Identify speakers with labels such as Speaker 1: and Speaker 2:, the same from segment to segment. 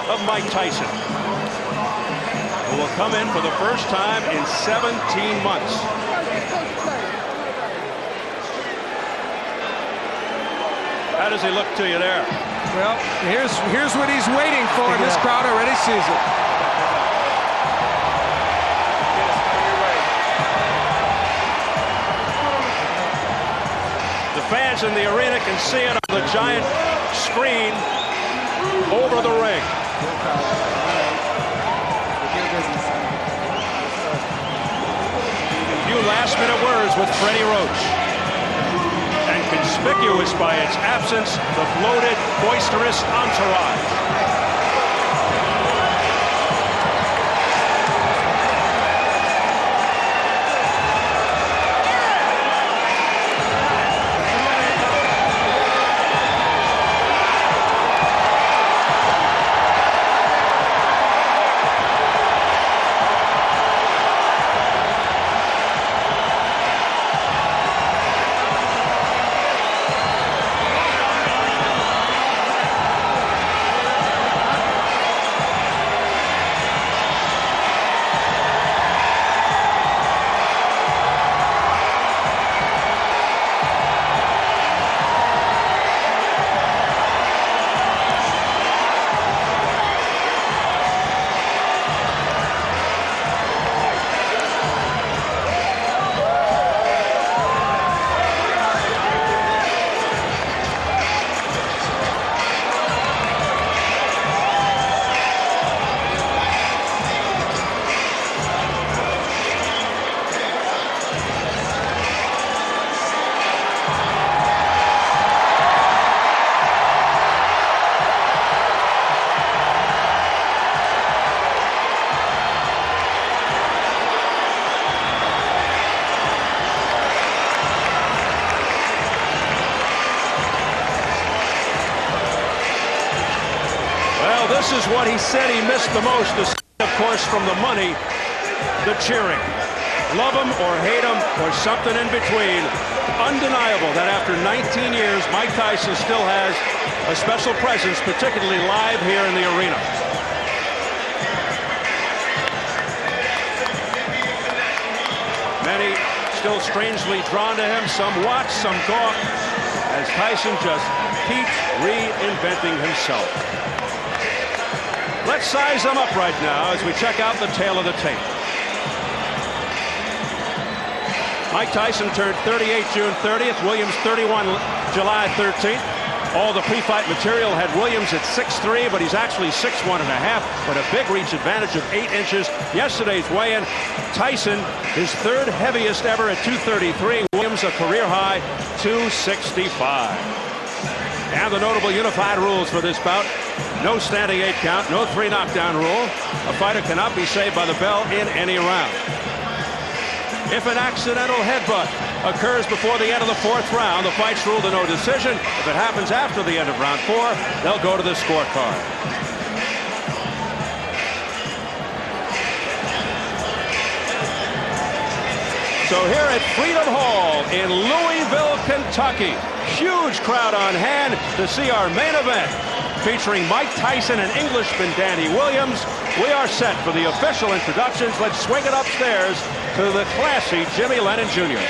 Speaker 1: of Mike Tyson, who will come in for the first time in 17 months. How does he look to you there?
Speaker 2: Well, here's what he's waiting for, and this crowd already sees it.
Speaker 1: The fans in the arena can see it on the giant screen over the ring. A few last-minute words with Freddie Roach. And conspicuous by its absence, the bloated, boisterous entourage. This is what he said he missed the most, aside, of course, from the money, the cheering. Love him or hate him or something in between. Undeniable that after 19 years, Mike Tyson still has a special presence, particularly live here in the arena. Many still strangely drawn to him. Some watch, some gawk, as Tyson just keeps reinventing himself. Let's size them up right now as we check out the tail of the tape. Mike Tyson turned 38 June 30th, Williams 31 July 13th. All the pre-fight material had Williams at 6'3", but he's actually 6'1.5", with a big reach advantage of 8 inches. Yesterday's weigh-in, Tyson, his third heaviest ever at 233. Williams, a career high, 265. And the notable unified rules for this bout: no standing 8 count, no 3 knockdown rule. A fighter cannot be saved by the bell in any round. If an accidental headbutt occurs before the end of the 4th round, the fight's ruled a no decision. If it happens after the end of round 4, they'll go to the scorecard. So here at Freedom Hall in Louisville, Kentucky, huge crowd on hand to see our main event, featuring Mike Tyson and Englishman Danny Williams. We are set for the official introductions. Let's swing it upstairs to the classy Jimmy Lennon Jr.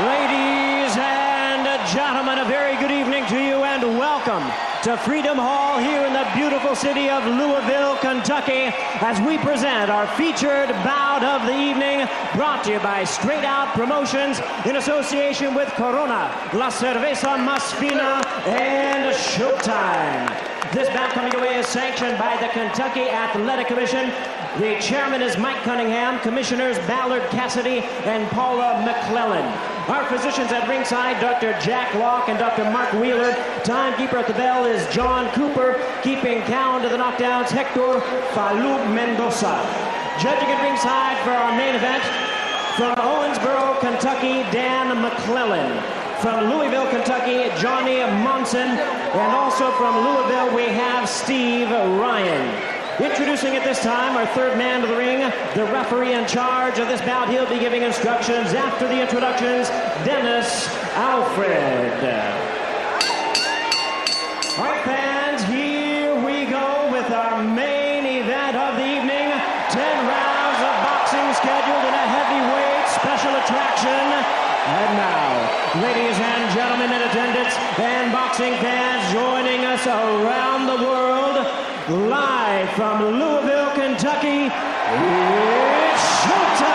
Speaker 3: Ladies and gentlemen, a very good evening to you and welcome to Freedom Hall here in the beautiful city of Louisville, Kentucky, as we present our featured bout of the evening, brought to you by Straight Out Promotions in association with Corona, La Cerveza Más Fina, and Showtime. This bout coming your way is sanctioned by the Kentucky Athletic Commission. The chairman is Mike Cunningham, commissioners Ballard Cassidy and Paula McClellan. Our physicians at ringside, Dr. Jack Locke and Dr. Mark Wheeler. Timekeeper at the bell is John Cooper. Keeping count of the knockdowns, Hector Falou Mendoza. Judging at ringside for our main event, from Owensboro, Kentucky, Dan McClellan. From Louisville, Kentucky, Johnny Monson. And also from Louisville, we have Steve Ryan. Introducing at this time our third man to the ring, the referee in charge of this bout. He'll be giving instructions after the introductions, Dennis Alfred. All right, fans, here we go with our main event of the evening. 10 rounds of boxing scheduled in a heavyweight special attraction. And now, ladies and gentlemen in attendance and boxing fans joining us around the world, live from Louisville, Kentucky, it's showtime!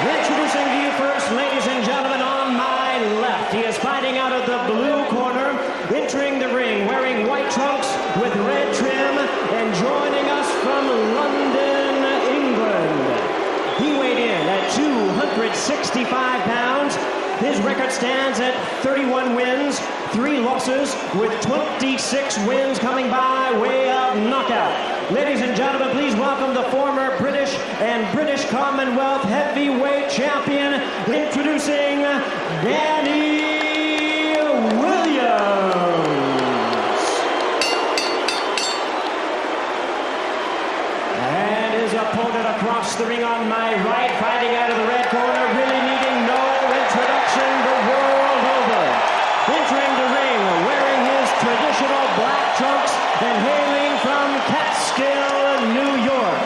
Speaker 3: Introducing to you first, ladies and gentlemen, on my left, he is fighting out of the blue corner, entering the ring wearing white trunks with red trim, and joining us from London, England. He weighed in at 265 pounds. His record stands at 31 wins, 3 losses, with 26 wins coming by way of knockout. Ladies and gentlemen, please welcome the former British and British Commonwealth heavyweight champion, introducing Danny Williams. And his opponent across the ring on my right, fighting out of the red corner, really needing no introduction the world over. Entering the ring, wearing his traditional black trunks and hailing from Catskill, New York.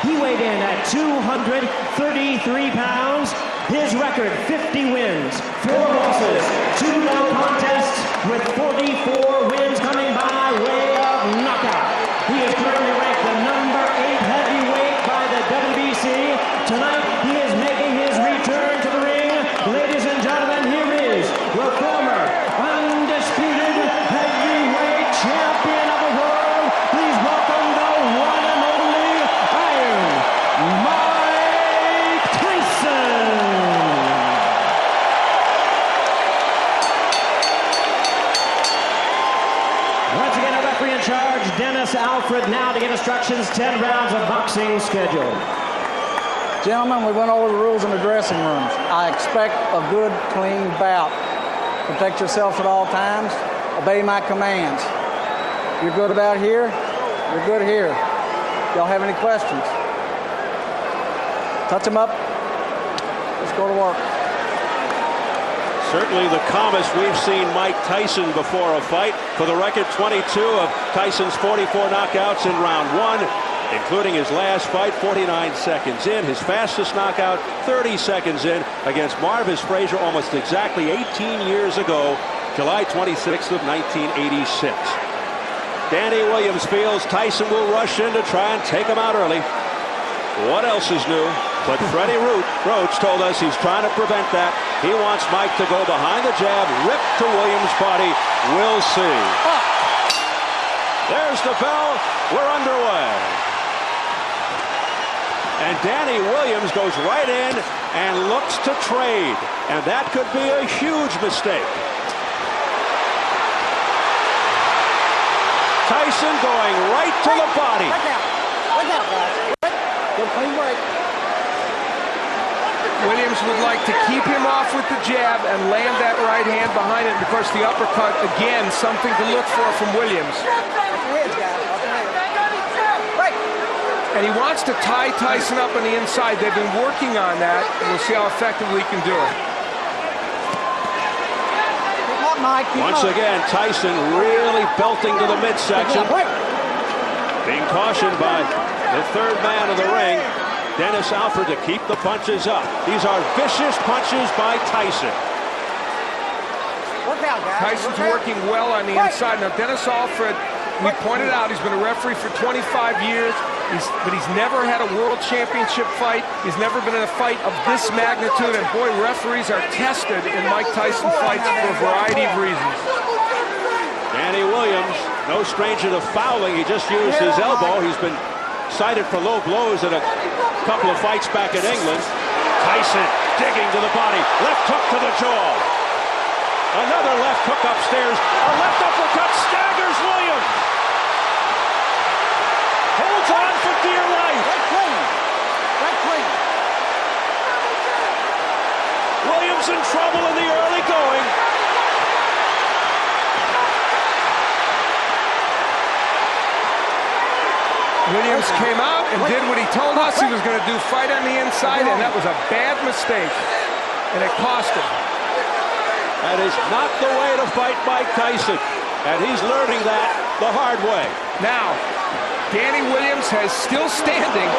Speaker 3: He weighed in at 233 pounds. His record, 50 wins, 4 losses, 2 no contests, with 44 wins coming by way of knockout. He is currently ranked the number 8 heavyweight by the WBC. Tonight, he is making his return to the ring. Ladies and gentlemen, here is the former undisputed heavyweight champion of the world. Please welcome the one and only Iron Mike Tyson. Once again, a referee in charge, Dennis Alfred, now to give instructions, 10 rounds of boxing scheduled.
Speaker 4: Gentlemen, we went over the rules in the dressing rooms. I expect a good, clean bout. Protect yourselves at all times. Obey my commands. You're good about here, you're good here. Y'all have any questions? Touch them up. Let's go to work.
Speaker 1: Certainly the calmest we've seen Mike Tyson before a fight. For the record, 22 of Tyson's 44 knockouts in round 1, including his last fight, 49 seconds in. His fastest knockout, 30 seconds in, against Marvis Frazier almost exactly 18 years ago, July 26th of 1986. Danny Williams feels Tyson will rush in to try and take him out early. What else is new? But Freddie Roach told us he's trying to prevent that. He wants Mike to go behind the jab, rip to Williams' body. We'll see. There's the bell. We're underway. And Danny Williams goes right in and looks to trade. And that could be a huge mistake. Tyson going right to the body.
Speaker 4: Look out, guys. Good clean break.
Speaker 2: Williams would like to keep him off with the jab and land that right hand behind it. And of course, the uppercut, again, something to look for from Williams. And he wants to tie Tyson up on the inside. They've been working on that. We'll see how effectively he can do it.
Speaker 1: Once again, Tyson really belting to the midsection. Being cautioned by the third man of the ring, Dennis Alfred, to keep the punches up. These are vicious punches by Tyson.
Speaker 2: Tyson's working well on the inside. Now, Dennis Alfred, we pointed out, he's been a referee for 25 years, but he's never had a world championship fight. He's never been in a fight of this magnitude, and boy, referees are tested in Mike Tyson fights for a variety of reasons.
Speaker 1: Danny Williams, no stranger to fouling. He just used his elbow. He's been cited for low blows in a couple of fights back in England. Tyson digging to the body. Left hook to the jaw. Another left hook upstairs. A left uppercut staggers Williams. Holds on for dear life.
Speaker 4: Right clean.
Speaker 1: in trouble in the early going.
Speaker 2: Williams came out and did what he told us he was going to do, fight on the inside, and that was a bad mistake, and it cost him.
Speaker 1: That is not the way to fight Mike Tyson, and he's learning that the hard way.
Speaker 2: Now, Danny Williams has still standing.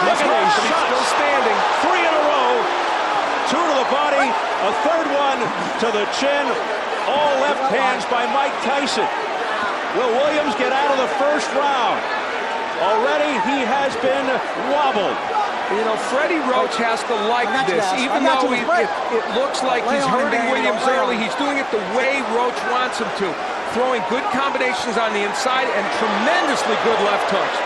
Speaker 1: Look at these
Speaker 2: He's
Speaker 1: shots.
Speaker 2: still standing.
Speaker 1: 3 in a row, 2 to the body, a third one to the chin, all left hands by Mike Tyson. Will Williams get out of the first round? Already he has been wobbled.
Speaker 2: You know, Freddie Roach has to like this, even though it looks like he's hurting Williams early. He's doing it the way Roach wants him to, throwing good combinations on the inside and tremendously good left hooks.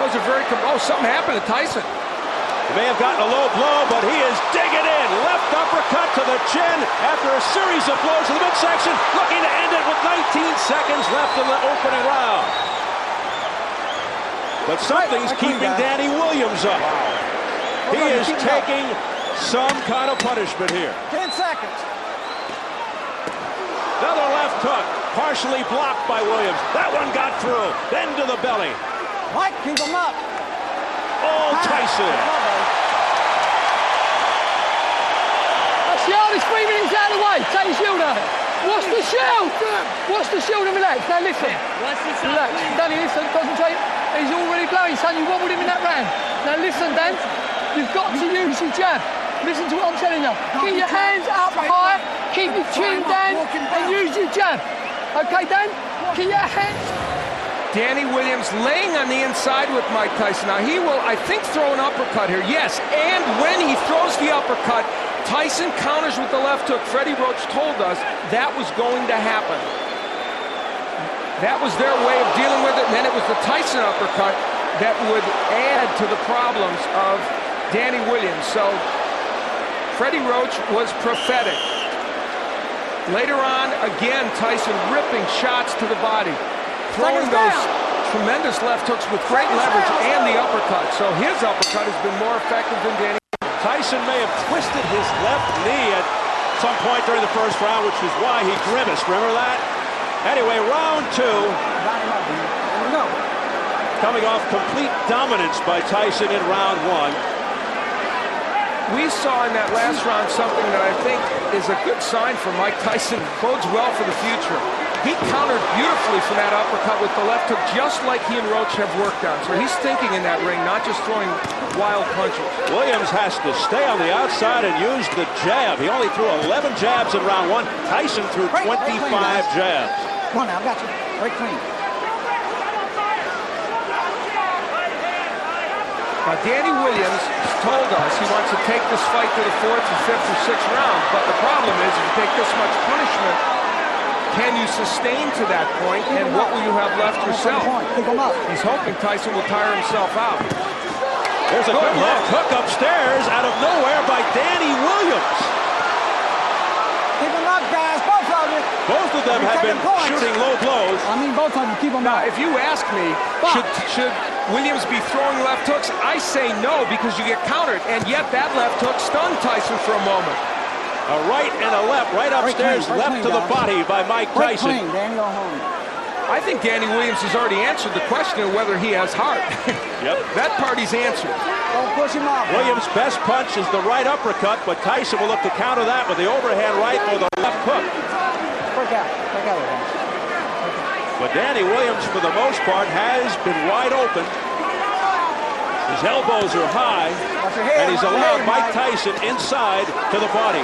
Speaker 2: Those are very, something happened to Tyson.
Speaker 1: He may have gotten a low blow, but he is digging in. Left uppercut to the chin after a series of blows to the midsection, looking to end it with 19 seconds left in the opening round. But something's keeping Danny Williams up. He is taking some kind of punishment here.
Speaker 4: 10 seconds.
Speaker 1: Another left hook, partially blocked by Williams. That one got through, then to the belly.
Speaker 4: Mike, keep him up.
Speaker 1: Oh, Tyson.
Speaker 5: That's the hardest 3 minutes out of the way. Take your shield out. What's the shield? What's the shield and relax? Now listen. Relax. Danny, listen, concentrate. He's already blowing, son. You wobbled him in that round. Now listen, Dan. You've got to use your jab. Listen to what I'm telling you. Keep your hands up high. Keep your chin down and use your jab. Okay, Dan? Keep your hands.
Speaker 2: Danny Williams laying on the inside with Mike Tyson. Now he will, I think, throw an uppercut here. Yes, and when he throws the uppercut, Tyson counters with the left hook. Freddie Roach told us that was going to happen. That was their way of dealing with it, and then it was the Tyson uppercut that would add to the problems of Danny Williams. So Freddie Roach was prophetic. Later on, again, Tyson ripping shots to the body, throwing those tremendous left hooks with great leverage and the uppercut. So his uppercut has been more effective than Danny.
Speaker 1: Tyson may have twisted his left knee at some point during the first round, which is why he grimaced. Remember that? Anyway, round 2. Coming off complete dominance by Tyson in round 1.
Speaker 2: We saw in that last round something that I think is a good sign for Mike Tyson. Bodes well for the future. He countered beautifully from that uppercut with the left hook, just like he and Roach have worked on. So he's thinking in that ring, not just throwing wild punches.
Speaker 1: Williams has to stay on the outside and use the jab. He only threw 11 jabs in round 1. Tyson threw 25 jabs.
Speaker 4: Come on now, I got you. Break clean.
Speaker 2: Now, Danny Williams told us he wants to take this fight to the 4th or 5th or 6th round, but the problem is if you take this much punishment, can you sustain to that point, and what will you have left yourself?
Speaker 4: Keep him up.
Speaker 2: He's hoping Tyson will tire himself out.
Speaker 1: There's a good left hook upstairs out of nowhere by Danny Williams.
Speaker 4: Keep him up, guys. Both of you.
Speaker 1: Both of them have been shooting low blows.
Speaker 4: I mean, both of them. Keep them
Speaker 2: Now,
Speaker 4: up.
Speaker 2: if you ask me, should Williams be throwing left hooks? I say no, because you get countered, and yet that left hook stunned Tyson for a moment.
Speaker 1: A right and a left, right upstairs, left to the body by Mike Tyson.
Speaker 4: Break clean, Danny, go home.
Speaker 2: I think Danny Williams has already answered the question of whether he has heart.
Speaker 1: Yep.
Speaker 2: That party's answered.
Speaker 4: Don't push him off.
Speaker 1: Williams' best punch is the right uppercut, but Tyson will look to counter that with the overhand right or the left hook.
Speaker 4: Break out. Break out of there.
Speaker 1: But Danny Williams, for the most part, has been wide open. His elbows are high, and he's allowed Mike Tyson inside to the body.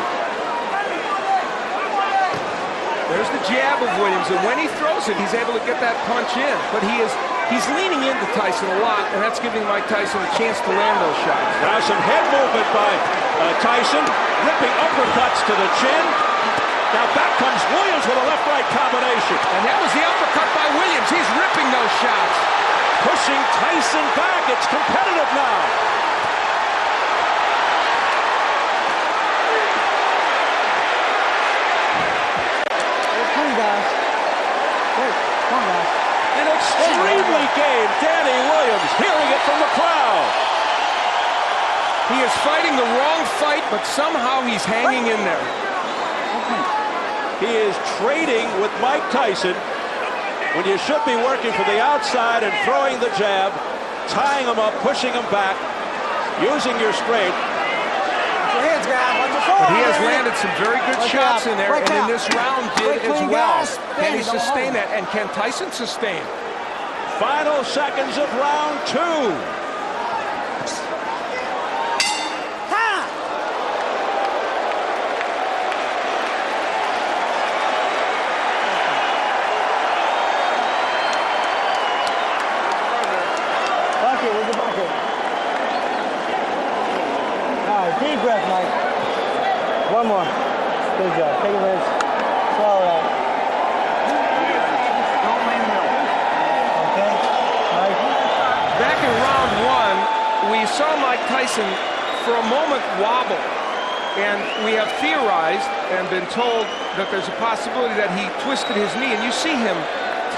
Speaker 2: There's the jab of Williams, and when he throws it, he's able to get that punch in. But he's leaning into Tyson a lot, and that's giving Mike Tyson a chance to land those shots.
Speaker 1: Now some head movement by Tyson, ripping uppercuts to the chin. Now back comes Williams with a left-right combination.
Speaker 2: And that was the uppercut by Williams. He's ripping those shots.
Speaker 1: Pushing Tyson back. It's competitive now. An extremely game Danny Williams, hearing it from the crowd.
Speaker 2: He is fighting the wrong fight, but somehow he's hanging in there.
Speaker 1: He is trading with Mike Tyson when you should be working from the outside and throwing the jab, tying him up, pushing him back, using your strength.
Speaker 2: But he has landed some very good shots in there, and in this round did as well. Can he sustain that? And can Tyson sustain?
Speaker 1: Final seconds of round 2.
Speaker 4: Deep breath, Mike. One more. Good job. Take a rest. Swallow that. Don't leave me. Okay? Mike?
Speaker 2: Back in round 1, we saw Mike Tyson for a moment wobble. And we have theorized and been told that there's a possibility that he twisted his knee. And you see him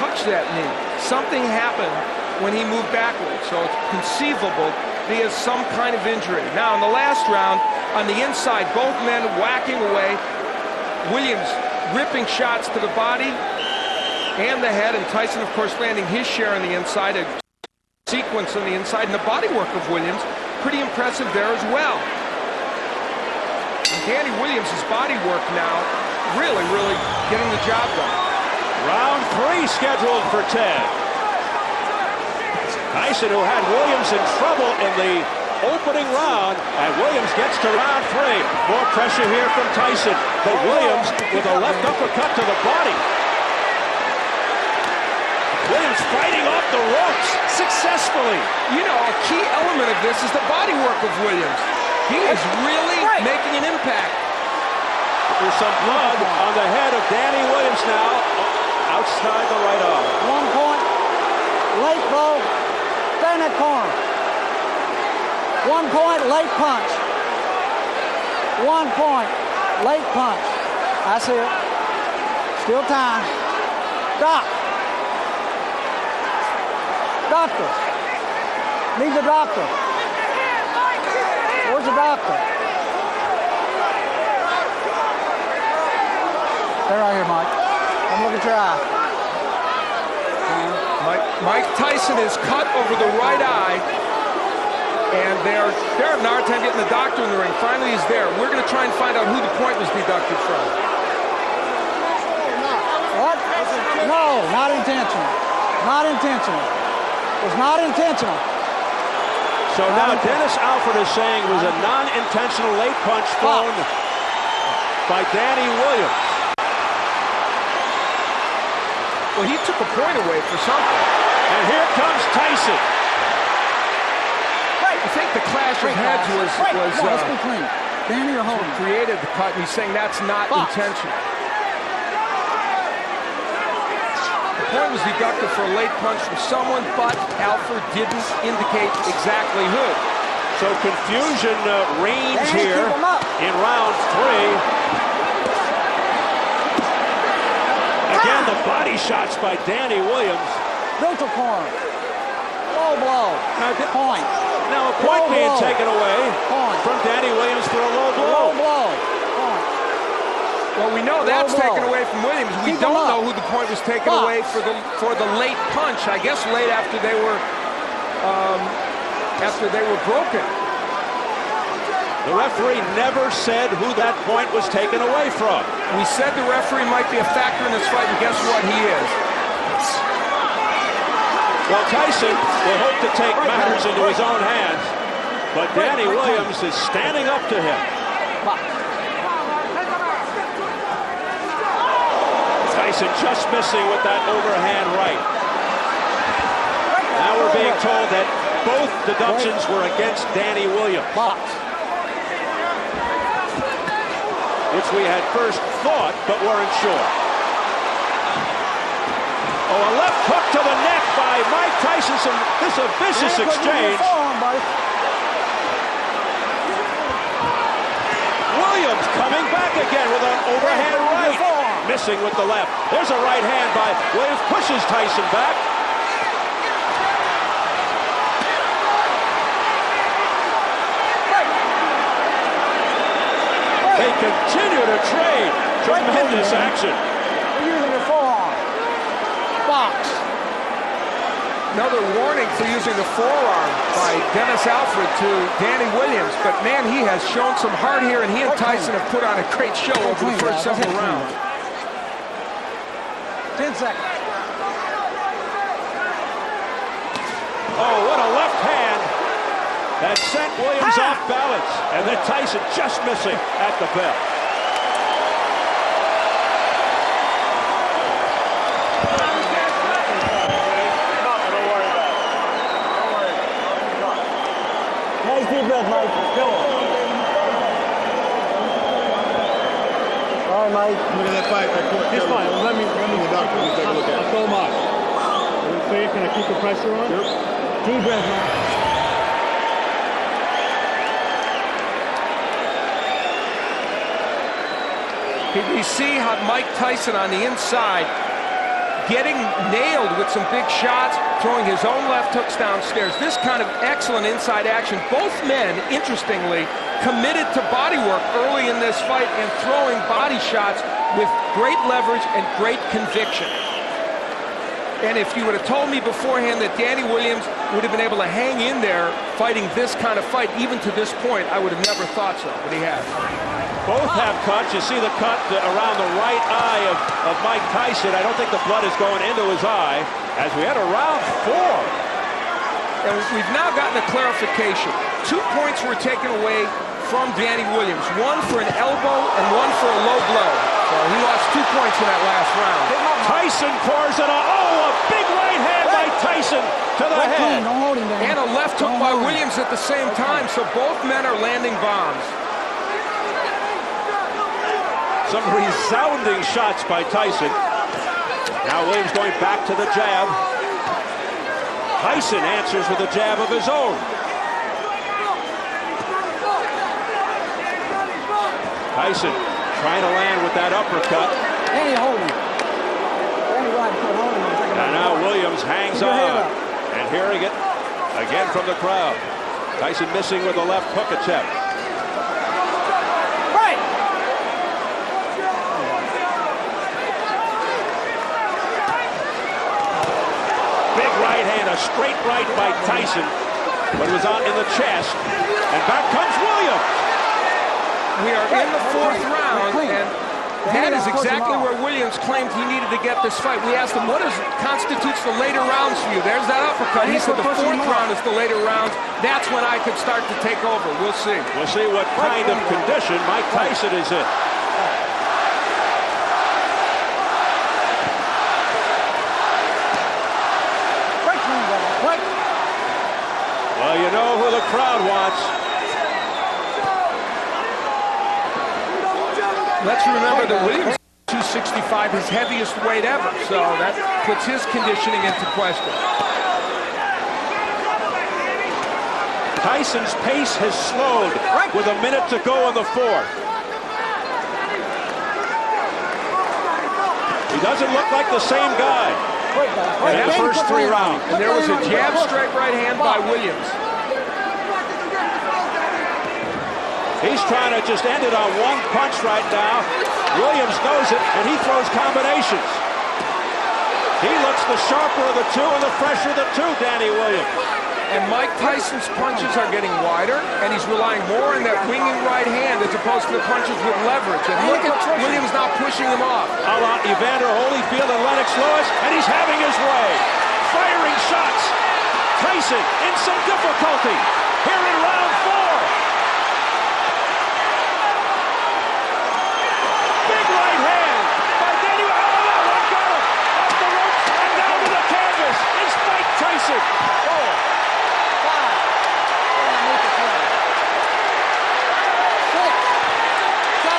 Speaker 2: touch that knee. Something happened when he moved backwards. So it's conceivable he has some kind of injury. Now, in the last round, on the inside, both men whacking away. Williams ripping shots to the body and the head, and Tyson, of course, landing his share on the inside, a sequence on the inside, and the body work of Williams, pretty impressive there as well. And Danny Williams' body work now, really getting the job done.
Speaker 1: Round 3 scheduled for Ted. Tyson, who had Williams in trouble in the opening round, and Williams gets to round 3. More pressure here from Tyson, but Williams with a left uppercut to the body. Williams fighting off the ropes successfully.
Speaker 2: You know, a key element of this is the body work of Williams. He is really making an impact.
Speaker 1: There's some blood on the head of Danny Williams now, outside the right arm.
Speaker 4: 1 point. Late blow. Stay in that corner. 1 point, late punch. 1 point, late punch. That's it. Still time. Stop. Doctor. Need the doctor. Where's the doctor? Stay right here, Mike. Come look at your eye.
Speaker 2: Mike Tyson is cut over the right eye, and they're having a hard time getting the doctor in the ring. Finally, he's there. We're going to try and find out who the point was deducted from.
Speaker 4: What? No, not intentional. Not intentional. It was not intentional.
Speaker 1: So now Dennis Alford is saying it was a non-intentional late punch thrown by Danny Williams.
Speaker 2: Well, he took a point away for something.
Speaker 1: And here comes Tyson.
Speaker 2: I think the clash of heads was
Speaker 4: let's be clean. Danny or Holden
Speaker 2: created the cut, and he's saying that's not intentional. The point was deducted for a late punch from someone, but Alford didn't indicate exactly who.
Speaker 1: So confusion reigns here in round 3. Again, the body shots by Danny Williams.
Speaker 4: Neutral corner. Low blow. Point.
Speaker 1: Now a point being taken away from Danny Williams for a low blow.
Speaker 4: Low blow. Point.
Speaker 2: Well, we know that's taken away from Williams. We don't know who the point was taken away for the late punch. I guess late after they were broken.
Speaker 1: The referee never said who that point was taken away from.
Speaker 2: We said the referee might be a factor in this fight, and guess what? He is.
Speaker 1: Well, Tyson will hope to take matters into his own hands, but Danny Williams is standing up to him. Tyson just missing with that overhand right. Now we're being told that both deductions were against Danny Williams, which we had first thought, but weren't sure. Oh, a left hook to the neck by Mike Tyson. This is a vicious exchange. Williams coming back again with an overhand right. Missing with the left. There's a right hand by Williams. Pushes Tyson back. They continue to trade. Tremendous action.
Speaker 4: You're using your forearm. Box.
Speaker 2: Another warning for using the forearm by Dennis Alfred to Danny Williams. But, man, he has shown some heart here, and he and Tyson have put on a great show over the first several rounds.
Speaker 4: 10 seconds.
Speaker 1: Oh, what a left hand that sent Williams off balance. And then Tyson just missing at the bell.
Speaker 3: Nice deep breath, Mike. Go. All right, Mike.
Speaker 6: Look at that fight.
Speaker 3: He's fine. Let me
Speaker 6: Doctor, let me take a look at it.
Speaker 3: I'll throw him out. Clear? Can I keep the pressure on?
Speaker 6: Yep.
Speaker 3: Deep breath, Mike.
Speaker 2: You see how Mike Tyson on the inside getting nailed with some big shots, throwing his own left hooks downstairs. This kind of excellent inside action. Both men, interestingly, committed to body work early in this fight and throwing body shots with great leverage and great conviction. And if you would have told me beforehand that Danny Williams would have been able to hang in there fighting this kind of fight, even to this point, I would have never thought so, but he has.
Speaker 1: Both have cuts. You see the cut around the right eye of Mike Tyson. I don't think the blood is going into his eye as we enter round 4.
Speaker 2: And we've now gotten a clarification. 2 points were taken away from Danny Williams. One for an elbow and one for a low blow. So he lost 2 points in that last round.
Speaker 1: Tyson pours it on. Oh, a big right hand by Tyson to the head.
Speaker 4: Don't hold him down.
Speaker 2: And a left hook by Williams at the same time. So both men are landing bombs.
Speaker 1: Some resounding shots by Tyson. Now Williams going back to the jab. Tyson answers with a jab of his own. Tyson trying to land with that uppercut.
Speaker 4: Danny, hold him. Danny, right, hold him.
Speaker 1: And now Williams hangs on. And hearing it again from the crowd. Tyson missing with a left hook attempt.
Speaker 4: Right.
Speaker 1: Big right hand, a straight right by Tyson, but it was out in the chest. And back comes Williams.
Speaker 2: We are in the 4th round, and that is exactly where Williams claimed he needed to get this fight. We asked him, what constitutes the later rounds for you? There's that uppercut. He said the 4th round is the later rounds. That's when I could start to take over. We'll see.
Speaker 1: We'll see what kind of condition Mike Tyson is in. Well, you know who the crowd wants.
Speaker 2: Let's remember that Williams 265, his heaviest weight ever, so that puts his conditioning into question.
Speaker 1: Tyson's pace has slowed with a minute to go in the 4th. He doesn't look like the same guy in the first 3 rounds.
Speaker 2: And there was a jab straight right hand by Williams.
Speaker 1: He's trying to just end it on one punch right now. Williams knows it, and he throws combinations. He looks the sharper of the two and the fresher of the two, Danny Williams.
Speaker 2: And Mike Tyson's punches are getting wider, and he's relying more on that winging right hand as opposed to the punches with leverage. And look at Williams not pushing him off.
Speaker 1: A la Evander Holyfield and Lennox Lewis, and he's having his way. Firing shots. Tyson in some difficulty here in round 4. Big right hand by Danny. Oh, that one got him. Off the ropes and down to the canvas. It's Mike Tyson.
Speaker 4: 10.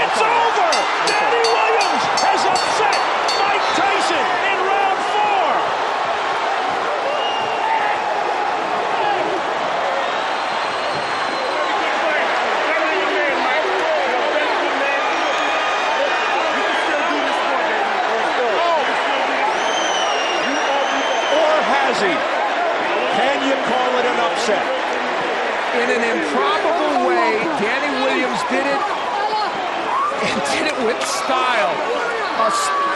Speaker 1: It's over! Danny Williams has upset Mike Tyson in round 4. Or has he? Can you call it an upset?
Speaker 2: In an improbable way, way Danny Williams did it, and did it with style.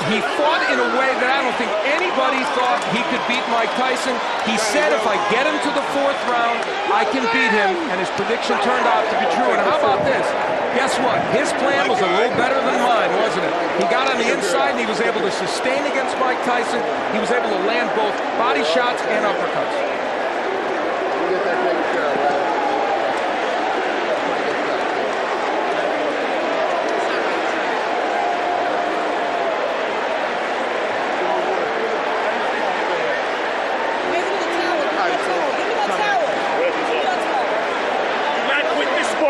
Speaker 2: He fought in a way that I don't think anybody thought he could beat Mike Tyson. He said, if I get him to the 4th round, I can beat him, and his prediction turned out to be true. And how about this? Guess what? His plan was a little better than mine, wasn't it? He got on the inside, and he was able to sustain against Mike Tyson. He was able to land both body shots and uppercuts.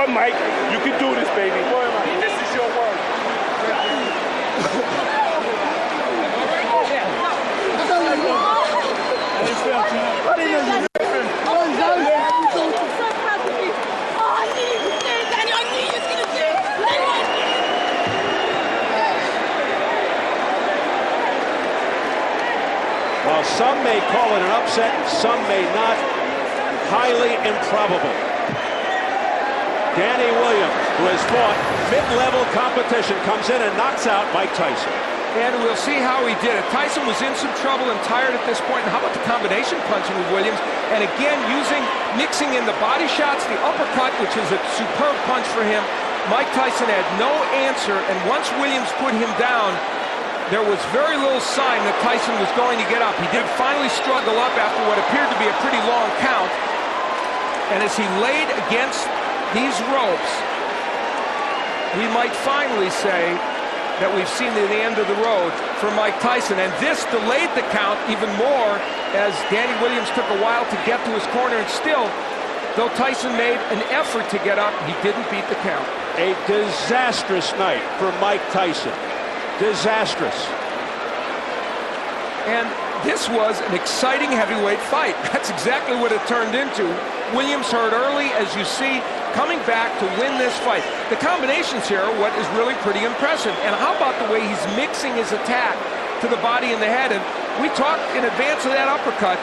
Speaker 6: Mike, you can do this, baby. This is your word.
Speaker 1: Well, some may call it an upset, some may not. Highly improbable. Danny Williams, who has fought mid-level competition, comes in and knocks out Mike Tyson.
Speaker 2: And we'll see how he did it. Tyson was in some trouble and tired at this point. And how about the combination punching with Williams? And again, mixing in the body shots, the uppercut, which is a superb punch for him. Mike Tyson had no answer, and once Williams put him down, there was very little sign that Tyson was going to get up. He did finally struggle up after what appeared to be a pretty long count. And as he laid against these ropes, we might finally say that we've seen the end of the road for Mike Tyson. And this delayed the count even more as Danny Williams took a while to get to his corner. And still, though Tyson made an effort to get up, he didn't beat the count.
Speaker 1: A disastrous night for Mike Tyson. Disastrous.
Speaker 2: And this was an exciting heavyweight fight. That's exactly what it turned into. Williams hurt early, as you see, coming back to win this fight. The combinations here are what is really pretty impressive. And how about the way he's mixing his attack to the body and the head? And we talked in advance of that uppercut.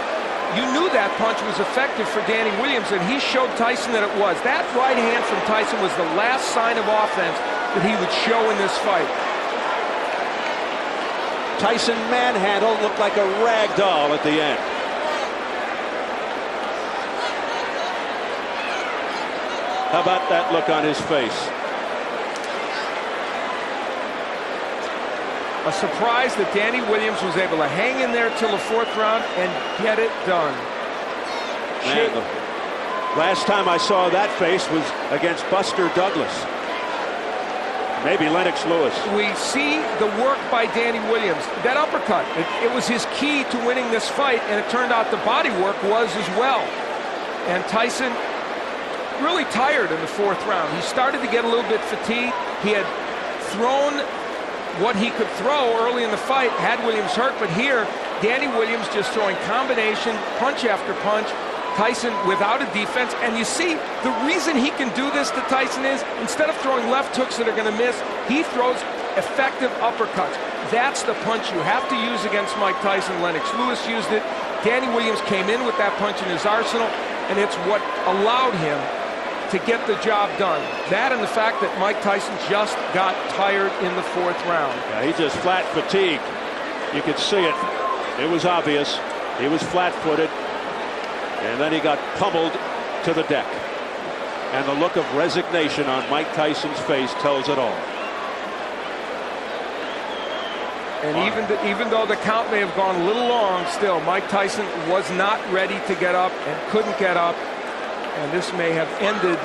Speaker 2: You knew that punch was effective for Danny Williams, and he showed Tyson that it was. That right hand from Tyson was the last sign of offense that he would show in this fight.
Speaker 1: Tyson manhandled, looked like a rag doll at the end. How about that look on his face?
Speaker 2: A surprise that Danny Williams was able to hang in there till the 4th round and get it done.
Speaker 1: Man, the last time I saw that face was against Buster Douglas. Maybe Lennox Lewis.
Speaker 2: We see the work by Danny Williams. That uppercut, it was his key to winning this fight, and it turned out the body work was as well. And Tyson really tired in the 4th round. He started to get a little bit fatigued. He had thrown what he could throw early in the fight, had Williams hurt, but here, Danny Williams just throwing combination, punch after punch. Tyson without a defense, and you see the reason he can do this to Tyson is instead of throwing left hooks that are going to miss, he throws effective uppercuts. That's the punch you have to use against Mike Tyson. Lennox Lewis used it. Danny Williams came in with that punch in his arsenal, and it's what allowed him to get the job done. That and the fact that Mike Tyson just got tired in the 4th round.
Speaker 1: Yeah, he just flat fatigued. You could see it. It was obvious. He was flat-footed. And then he got pummeled to the deck. And the look of resignation on Mike Tyson's face tells it all.
Speaker 2: And even though the count may have gone a little long, still, Mike Tyson was not ready to get up and couldn't get up. And this may have ended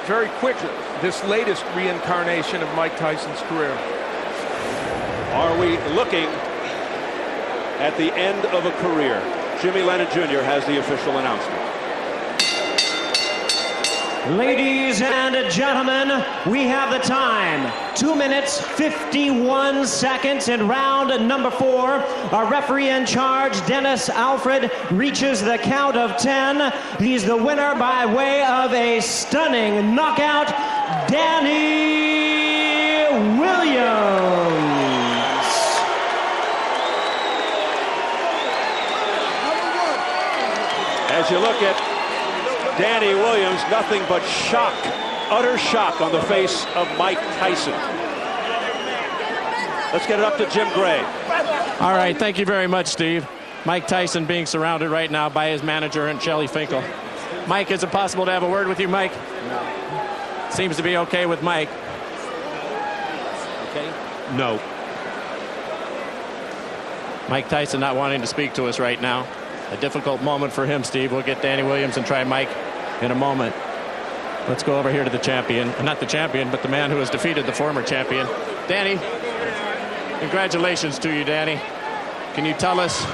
Speaker 2: very quickly, this latest reincarnation of Mike Tyson's career.
Speaker 1: Are we looking at the end of a career? Jimmy Lennon Jr. has the official announcement.
Speaker 3: Ladies and gentlemen, we have the time. 2 minutes, 51 seconds in round number 4. Our referee in charge, Dennis Alfred, reaches the count of 10. He's the winner by way of a stunning knockout, Danny Williams.
Speaker 1: As you look at Danny Williams, nothing but shock, utter shock on the face of Mike Tyson. Let's get it up to Jim Gray.
Speaker 3: All right, thank you very much, Steve. Mike Tyson being surrounded right now by his manager and Shelly Finkel. Mike, is it possible to have a word with you, Mike? No. Seems to be okay with Mike. Okay?
Speaker 1: No.
Speaker 3: Mike Tyson not wanting to speak to us right now. A difficult moment for him, Steve. We'll get Danny Williams and try Mike in a moment. Let's go over here to the champion. Not the champion, but the man who has defeated the former champion. Danny, congratulations to you, Danny. Can you tell us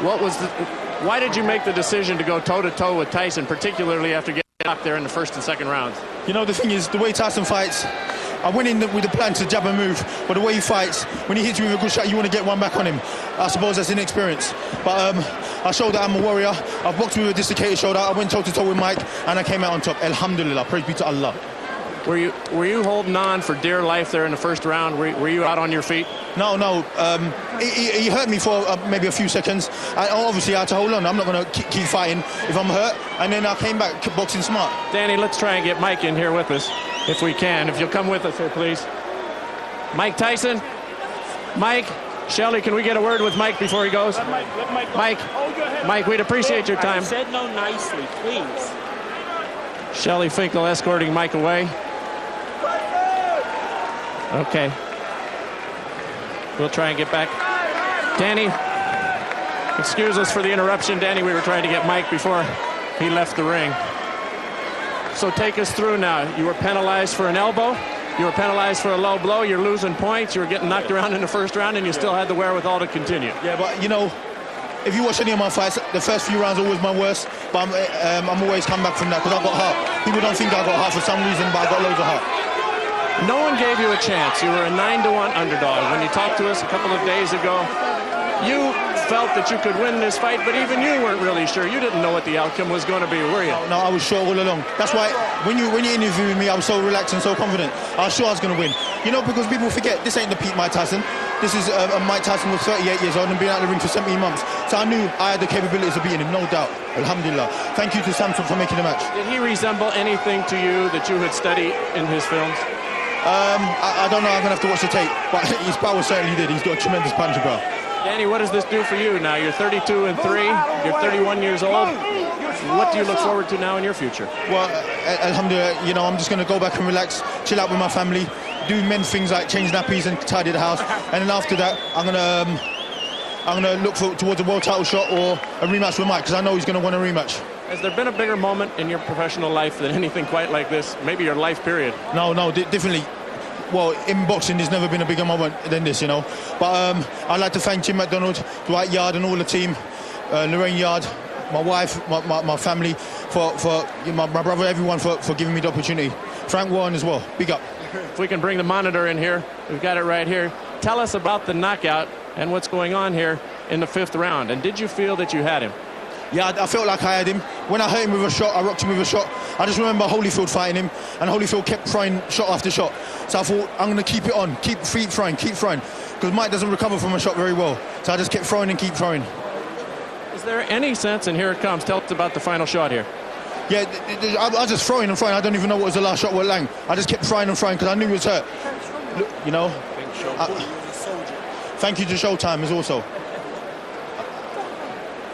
Speaker 3: why did you make the decision to go toe-to-toe with Tyson, particularly after getting knocked there in the first and second rounds?
Speaker 7: You know, the thing is, the way Tyson fights, I went in with the plan to jab and move, but the way he fights, when he hits you with a good shot, you want to get one back on him. I suppose that's inexperience. But I showed that I'm a warrior. I've boxed with a dislocated shoulder. I went toe-to-toe with Mike, and I came out on top. Alhamdulillah, praise be to Allah.
Speaker 3: Were you holding on for dear life there in the first round? Were you out on your feet?
Speaker 7: No. He hurt me for maybe a few seconds. Obviously, I had to hold on. I'm not going to keep fighting if I'm hurt. And then I came back boxing smart.
Speaker 3: Danny, let's try and get Mike in here with us, if we can. If you'll come with us here, please. Mike Tyson? Mike? Shelly, can we get a word with Mike before he goes?
Speaker 6: Let Mike go.
Speaker 3: Mike, we'd appreciate your time.
Speaker 6: I said no nicely, please.
Speaker 3: Shelly Finkel escorting Mike away. Okay. We'll try and get back. Danny, excuse us for the interruption. Danny, we were trying to get Mike before he left the ring. So take us through now. You were penalized for an elbow. You were penalized for a low blow. You're losing points. You were getting knocked around in the first round, and you still had the wherewithal to continue.
Speaker 7: Yeah, but, you know, if you watch any of my fights, the first few rounds are always my worst, but I'm always come back from that because I've got heart. People don't think I've got heart for some reason, but I've got loads of heart.
Speaker 3: No one gave you a chance. You were a 9-1 underdog. When you talked to us a couple of days ago, you felt that you could win this fight, but even you weren't really sure. You didn't know what the outcome was going to be, were you?
Speaker 7: No, I was sure all along. That's why when you interviewed me, I was so relaxed and so confident. I was sure I was going to win. You know, because people forget, this ain't the peak Mike Tyson. This is Mike Tyson was 38 years old and been out of the ring for 17 months. So I knew I had the capabilities of beating him, no doubt. Alhamdulillah. Thank you to Samson for making the match.
Speaker 3: Did he resemble anything to you that you had studied in his films?
Speaker 7: I don't know, I'm going to have to watch the tape, but his power certainly did. He's got a tremendous punch, bro.
Speaker 3: Danny, what does this do for you now? You're 32-3, you're 31 years old. What do you look forward to now in your future? Well,
Speaker 7: alhamdulillah, you know, I'm just going to go back and relax, chill out with my family, do men things like change nappies and tidy the house, and then after that, I'm going to look towards a world title shot or a rematch with Mike, because I know he's going to want a rematch.
Speaker 3: Has there been a bigger moment in your professional life than anything quite like this? Maybe your life period?
Speaker 7: No, definitely. Well, in boxing, there's never been a bigger moment than this, you know. But I'd like to thank Tim McDonald, Dwight Yard and all the team, Lorraine Yard, my wife, my family, for my brother, everyone for giving me the opportunity. Frank Warren as well, big up.
Speaker 3: If we can bring the monitor in here, we've got it right here. Tell us about the knockout and what's going on here in the 5th round. And did you feel that you had him?
Speaker 7: Yeah, I felt like I had him. When I hurt him with a shot, I rocked him with a shot. I just remember Holyfield fighting him, and Holyfield kept throwing shot after shot. So I thought, I'm going to keep it on, keep throwing, because Mike doesn't recover from a shot very well. So I just kept throwing and keep throwing.
Speaker 3: Is there any sense, and here it comes, tell us about the final shot here.
Speaker 7: Yeah, I was just throwing and throwing. I don't even know what was the last shot with Lang. I just kept throwing and throwing because I knew he was hurt. You know? Thank you to Showtime as also.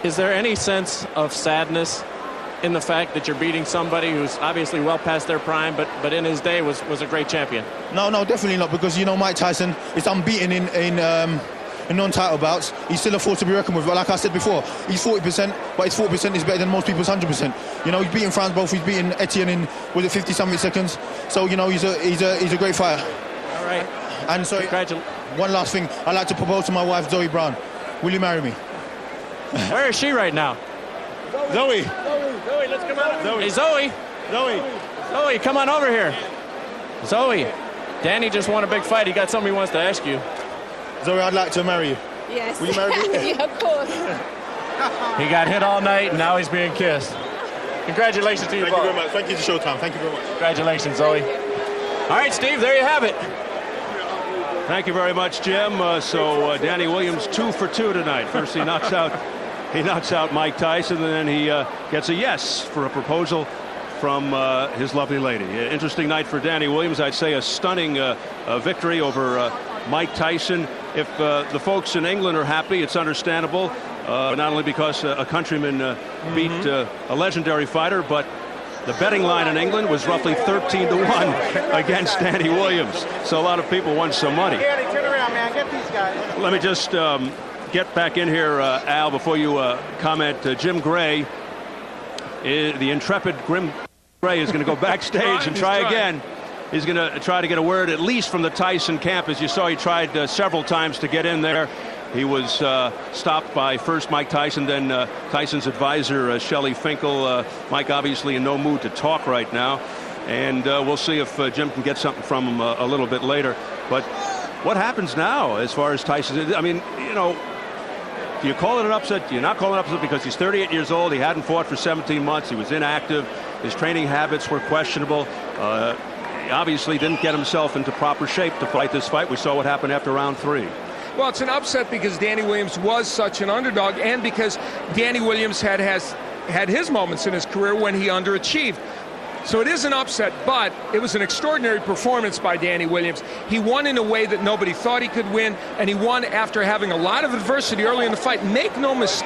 Speaker 3: Is there any sense of sadness in the fact that you're beating somebody who's obviously well past their prime, but in his day was a great champion?
Speaker 7: No, definitely not, because, you know, Mike Tyson is unbeaten in non-title bouts. He's still a force to be reckoned with. But like I said before, he's 40%, but his 40% is better than most people's 100%. You know, he's beaten Franz Both, he's beaten Etienne in, was it 50-something seconds? So, you know, he's a great fighter.
Speaker 3: All right.
Speaker 7: And so, one last thing. I'd like to propose to my wife, Zoe Brown. Will you marry me?
Speaker 3: Where is she right now?
Speaker 7: Zoe,
Speaker 3: let's come out. Hey, Zoe, come on over here. Zoe, Danny just won a big fight. He got something he wants to ask you.
Speaker 7: Zoe, I'd like to marry you.
Speaker 8: Yes.
Speaker 7: Will you marry me?
Speaker 8: Yeah, of course.
Speaker 3: He got hit all night, and now he's being kissed. Congratulations to you both.
Speaker 7: Thank you very much. Thank you to Showtime. Thank you very much.
Speaker 3: Congratulations, Zoe. All right, Steve, there you have it.
Speaker 1: Thank you very much, Jim. So Danny Williams 2 for 2 tonight. First he knocks out He knocks out Mike Tyson, and then he gets a yes for a proposal from his lovely lady. Interesting night for Danny Williams. I'd say a stunning victory over Mike Tyson. If the folks in England are happy, it's understandable. Not only because a countryman beat a legendary fighter, but the betting line in England was roughly 13-1 against Danny Williams. So a lot of people won some money.
Speaker 8: Danny, turn around, man. Get these guys.
Speaker 1: Let me just get back in here, Al, before you comment. Jim Gray, the intrepid Grim Gray, is going to go backstage and try again. He's going to try to get a word at least from the Tyson camp. As you saw, he tried several times to get in there. He was stopped by first Mike Tyson, then Tyson's advisor, Shelley Finkel. Mike obviously in no mood to talk right now. And we'll see if Jim can get something from him a little bit later. But what happens now as far as Tyson? I mean, you know, do you call it an upset? Do you not call it an upset because he's 38 years old? He hadn't fought for 17 months. He was inactive. His training habits were questionable. He obviously didn't get himself into proper shape to fight this fight. We saw what happened after round 3.
Speaker 2: Well, it's an upset because Danny Williams was such an underdog, and because Danny Williams had his moments in his career when he underachieved. So it is an upset, but it was an extraordinary performance by Danny Williams. He won in a way that nobody thought he could win, and he won after having a lot of adversity early in the fight. Make no mistake.